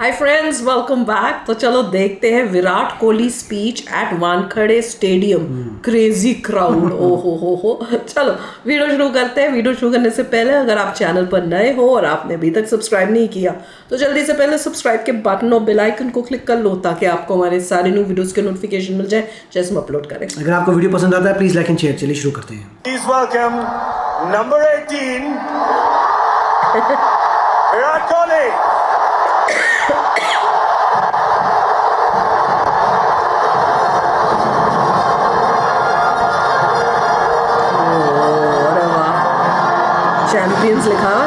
Hi friends, welcome back. तो चलो देखते हैं Virat Kohli speech at Wankhede stadium. Crazy crowd, ओ हो। चलो वीडियो शुरू करते हैं। वीडियो शुरू करने से पहले अगर आप चैनल पर नए हो और आपने अभी तक सब्सक्राइब नहीं किया तो जल्दी से पहले सब्सक्राइब के बटन और बेल आइकन को क्लिक कर लो ताकि आपको हमारे सारे न्यू वीडियोस के नोटिफिकेशन मिल जाए जैसे हम अपलोड करें। अगर आपको वीडियो पसंद आता है प्लीज लाइक एंड शेयर। चलिए शुरू करते हैं। Please welcome number 18, Virat Kohli. अरे वाह, चैंपियंस लिखा है।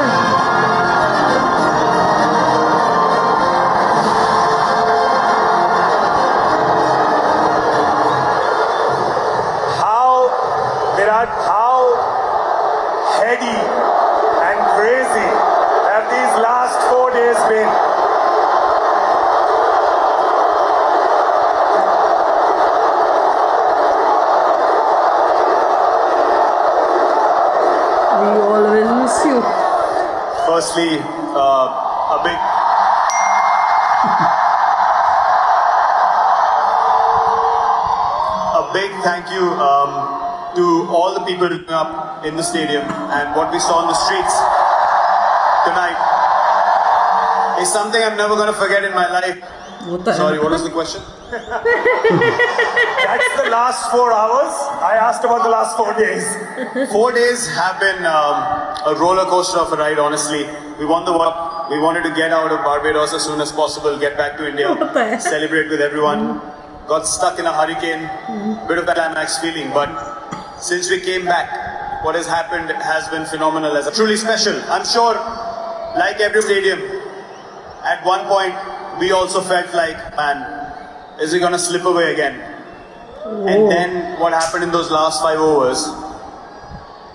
How heady and crazy have these last 4 days been? We always miss you. Firstly, a big thank you to all the people looking up in the stadium, and what we saw on the streets tonight is something I'm never going to forget in my life. Sorry, what was the question? That's the last 4 hours. I asked about the last 4 days. 4 days have been a roller coaster of a ride, honestly. We won the World Cup. We wanted to get out of Barbados as soon as possible, get back to India, celebrate with everyone. Got stuck in a hurricane, bit of that climax feeling, but since we came back, what has happened has been phenomenal, as truly special. I'm sure, like every stadium, at one point we also felt like, man, is it going to slip away again? And then what happened in those last 5 overs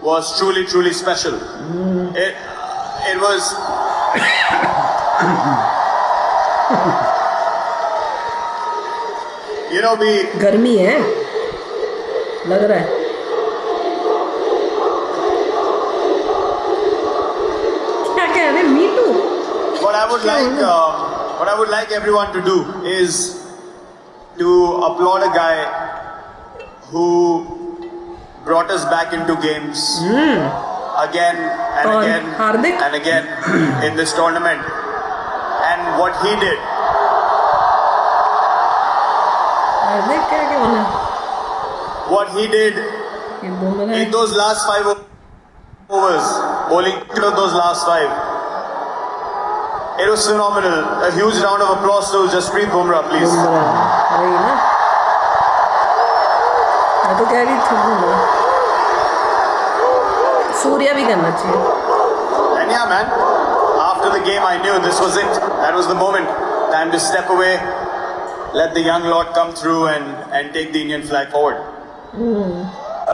was truly special. It was you know, we गर्मी है लग रहा है। क्या कह रहे? Me too. what I would like everyone to do is to applaud a guy who brought us back into games again and again Hardik? and again in this tournament, and what he did. What he did in those last 5 overs, bowling those last 5, it was phenomenal. A huge round of applause to Jasprit Bumrah, please. मैं तो कह रही थी सूर्या भी करना चाहिए। And yeah, man, after the game I knew this was it. That was the moment. Time to step away. Let the young lot come through and take the Indian flag forward.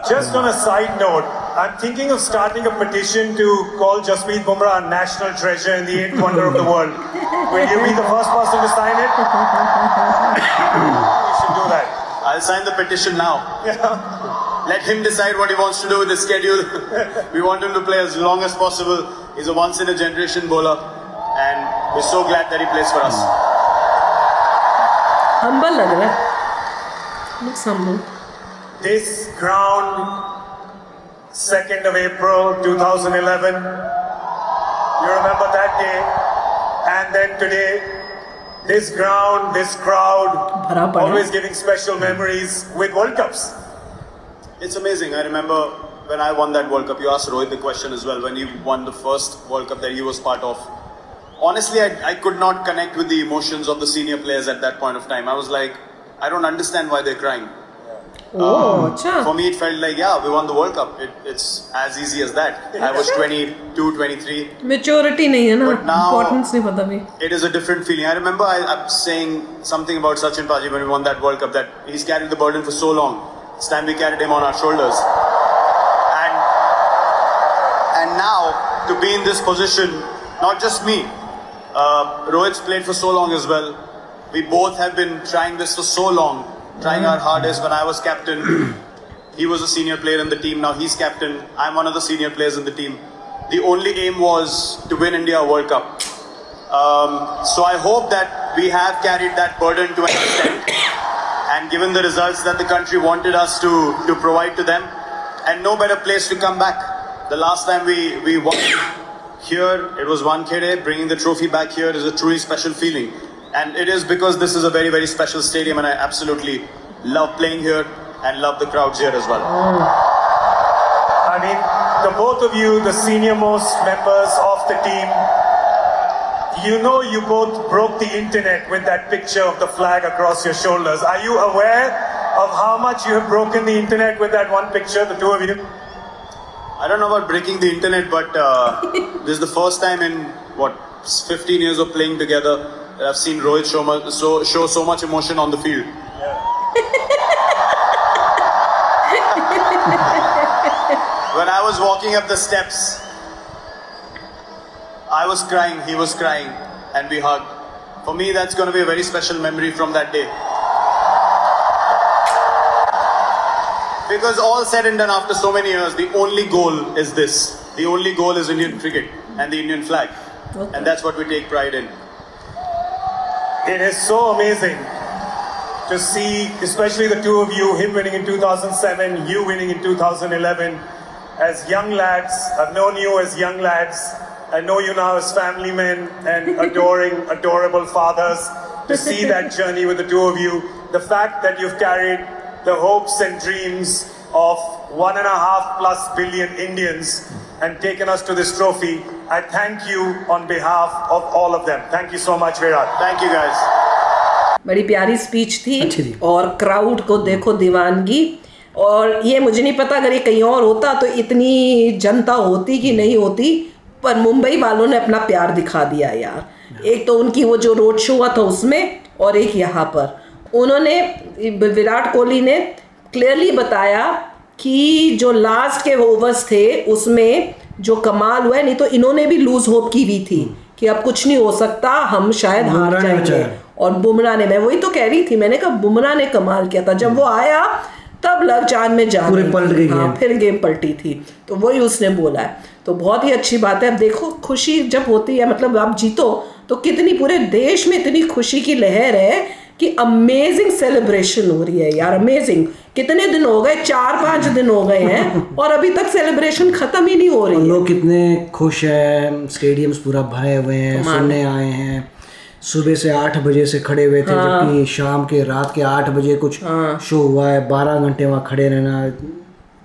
Just on a side note, I'm thinking of starting a petition to call Jasprit Bumrah a national treasure and the 8th wonder of the world. Will you be the first person to sign it? You should do that. I'll sign the petition now. Let him decide what he wants to do with his schedule. We want him to play as long as possible. He's a once-in-a-generation bowler, and we're so glad that he plays for us. Humble लग रहा है। Looks humble. This ground, 2nd of April 2011. You remember that day? And then today, this ground, this crowd, always giving special memories with World Cups. It's amazing. I remember when I won that World Cup, you asked Rohit the question as well, when he won the first World Cup that he was part of. Honestly, I could not connect with the emotions of the senior players at that point of time. I was like, I don't understand why they're crying. For me, it felt like, yeah, we won the World Cup. It's as easy as that. I was 22, 23. Maturity नहीं है ना, importance नहीं पता भी. It is a different feeling. I remember I'm saying something about Sachin Paji when we won that World Cup, that he's carried the burden for so long. It's time we carried him on our shoulders. And now, to be in this position, not just me, Rohit's played for so long as well. We both have been trying this for so long, trying our hardest. When I was captain, he was a senior player in the team. Now he's captain. I'm one of the senior players in the team. The only aim was to win India a World Cup. So I hope that we have carried that burden to an extent and given the results that the country wanted us to provide to them, and no better place to come back. The last time we won here, it was Wankhede. Bringing the trophy back here is a truly special feeling, and it is because this is a very, very special stadium, and I absolutely love playing here and love the crowds here as well. I mean, the both of you, the senior most members of the team, you know you both broke the internet with that picture of the flag across your shoulders. Are you aware of how much you have broken the internet with that one picture, the two of you? I don't know about breaking the internet, but this is the first time in, 15 years of playing together that I've seen Rohit show so much emotion on the field. When I was walking up the steps, I was crying, he was crying, and we hugged. For me, that's going to be a very special memory from that day. Because all said and done after so many years, the only goal is this. The only goal is Indian cricket and the Indian flag. Okay. And that's what we take pride in. It is so amazing to see, especially the two of you, him winning in 2007, you winning in 2011. As young lads, I've known you as young lads. I know you now as family men and adorable fathers. To see that journey with the two of you, the fact that you've carried the hopes and dreams of 1.5+ billion Indians and taken us to this trophy, I thank you on behalf of all of them. Thank you so much, Virat. Thank you, guys. बड़ी प्यारी speech थी और crowd को देखो दीवानगी। और ये मुझे नहीं पता अगर ये कहीं और होता तो इतनी जनता होती कि नहीं होती, पर मुंबई वालों ने अपना प्यार दिखा दिया यार। एक तो उनकी वो जो रोड शो हुआ था उसमें, और एक यहाँ पर उन्होंने, विराट कोहली ने क्लियरली बताया कि जो लास्ट के ओवर्स थे उसमें जो कमाल हुआ है, नहीं तो इन्होंने भी लूज होप की हुई थी कि अब कुछ नहीं हो सकता, हम शायद हार जाएंगे। और बुमराह ने, मैं वही तो कह रही थी, मैंने कहा बुमराह ने कमाल किया था। जब वो आया तब लग जान में जान पूरे पलट गई। हाँ, फिर गेम पलटी थी, तो वही उसने बोला है। तो बहुत ही अच्छी बात है। अब देखो खुशी जब होती है, मतलब आप जीतो तो कितनी पूरे देश में इतनी खुशी की लहर है कि अमेजिंग सेलिब्रेशन हो रही है यार, अमेजिंग। कितने दिन हो गए, 4-5 दिन हो गए हैं और अभी तक सेलिब्रेशन खत्म ही नहीं हो रही है। लोग कितने खुश हैं, स्टेडियम्स पूरा भरे हुए हैं, सुनने आए हैं। सुबह से 8 बजे से खड़े हुए थे, जबकि शाम के रात के 8 बजे कुछ शो हुआ है। 12 घंटे वहाँ खड़े रहना,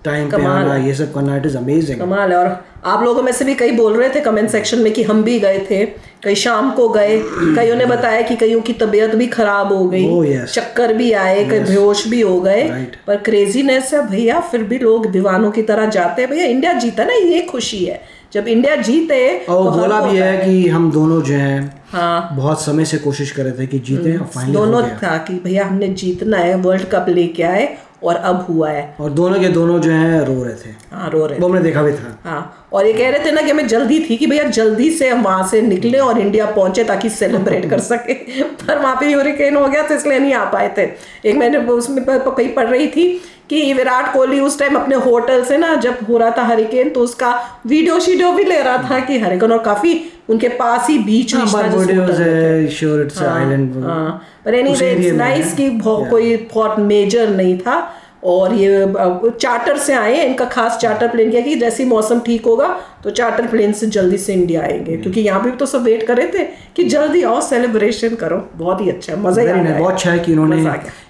टाइम पे आना, ये सब करना, इट इज अमेजिंग। कमाल है। और आप लोगों में से भी कई बोल रहे थे कमेंट सेक्शन में कि हम भी गए थे, कई शाम को गए, कईयों ने बताया कि कईयों की तबीयत भी खराब हो गई, चक्कर भी आए, कई बेहोश भी हो गए, पर क्रेजीनेस है भैया। फिर भी लोग दीवानों की तरह जाते हैं। भैया इंडिया जीता ना, ये खुशी है। जब इंडिया जीते और बोला भी है कि हम दोनों जो हैं बहुत समय से कोशिश कर रहे थे कि जीते, और फाइनली दोनों था कि भैया हमने जीतना है, वर्ल्ड कप लेके आए, और अब हुआ है। और दोनों के दोनों जो हैं रो रहे थे। हाँ, रो रहे, वो हमने देखा भी था। हाँ, और ये कह रहे थे ना कि हमें जल्दी थी कि भैया जल्दी से हम वहां से निकले और इंडिया पहुंचे ताकि सेलिब्रेट कर सके। पर वहां पे यूरिकेन हो गया तो इसलिए नहीं आ पाए थे। एक मैंने उसमें कहीं पढ़ रही थी कि विराट कोहली उस टाइम अपने होटल से ना, जब हो रहा था हरिकेन, तो उसका वीडियो भी ले रहा था कि हरिकेन, और काफी उनके पास ही बीच में पर एनीवे इट्स नाइस कि कोई बहुत मेजर नहीं था। और ये चार्टर से आए हैं, इनका खास चार्टर प्लेन किया कि जैसे ही मौसम ठीक होगा तो चार्टर प्लेन से जल्दी से इंडिया आएंगे, क्योंकि यहाँ पे भी तो सब वेट कर रहे थे कि जल्दी आओ, सेलिब्रेशन करो। बहुत ही अच्छा, मजा ही आया। बहुत अच्छा है कि उन्होंने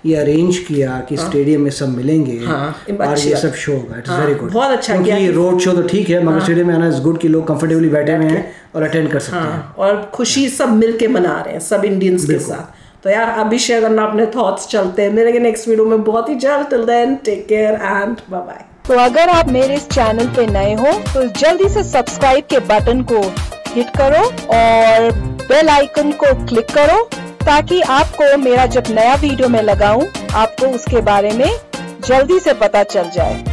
ये अरेंज किया कि स्टेडियम में सब मिलेंगे और ये सब शो होगा। इट्स वेरी गुड, बहुत अच्छा किया। क्योंकि रोड शो तो ठीक है, मगर स्टेडियम में आना इज गुड कि लोग कंफर्टेबली बैठे हुए हैं और अटेंड कर सकते हैं, और खुशी सब मिलके मना रहे हैं, सब इंडियंस के साथ। तो यार अभी शेयर करना अपने थॉट्स, चलते हैं मिलेंगे नेक्स्ट वीडियो में बहुत ही जल्द। Till then take care and bye bye. तो अगर आप मेरे इस चैनल पे नए हो तो जल्दी से सब्सक्राइब के बटन को हिट करो और बेल आइकन को क्लिक करो, ताकि आपको मेरा जब नया वीडियो मैं लगाऊं आपको उसके बारे में जल्दी से पता चल जाए।